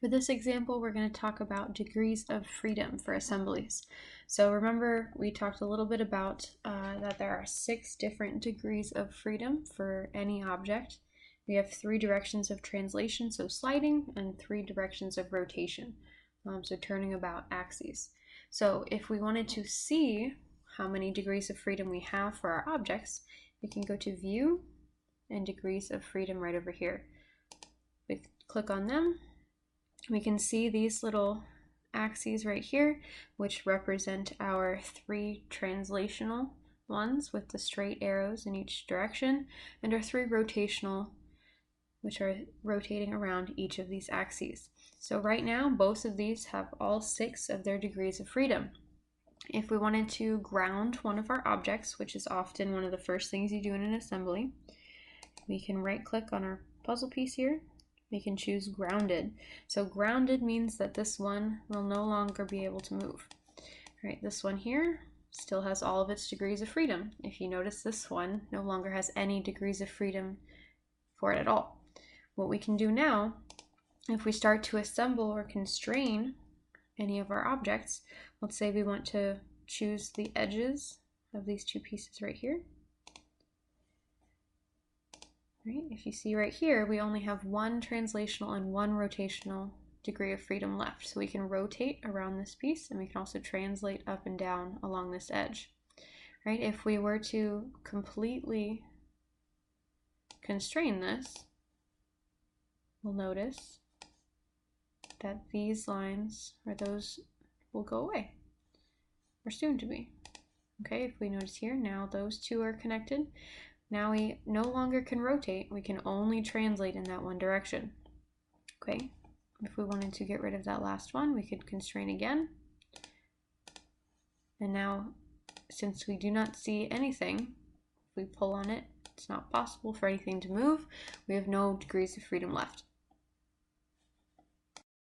For this example, we're going to talk about degrees of freedom for assemblies. So remember, we talked a little bit about that there are 6 different degrees of freedom for any object. We have 3 directions of translation, so sliding, and 3 directions of rotation, so turning about axes. So if we wanted to see how many degrees of freedom we have for our objects, we can go to View and Degrees of Freedom right over here. We click on them. We can see these little axes right here, which represent our 3 translational ones with the straight arrows in each direction, and our 3 rotational, which are rotating around each of these axes. So right now, both of these have all 6 of their degrees of freedom. If we wanted to ground one of our objects, which is often one of the first things you do in an assembly, we can right-click on our puzzle piece here. We can choose grounded. So grounded means that this one will no longer be able to move. All right, this one here still has all of its degrees of freedom. If you notice, this one no longer has any degrees of freedom for it at all. What we can do now, if we start to assemble or constrain any of our objects, let's say we want to choose the edges of these 2 pieces right here. Right? If you see right here, we only have 1 translational and 1 rotational degree of freedom left. So we can rotate around this piece, and we can also translate up and down along this edge. Right? If we were to completely constrain this, we'll notice that these lines, or those, will go away, or soon to be. Okay, if we notice here, now those 2 are connected. Now we no longer can rotate, we can only translate in that one direction. Okay, if we wanted to get rid of that last one, we could constrain again. And now, since we do not see anything, if we pull on it, it's not possible for anything to move. We have no degrees of freedom left.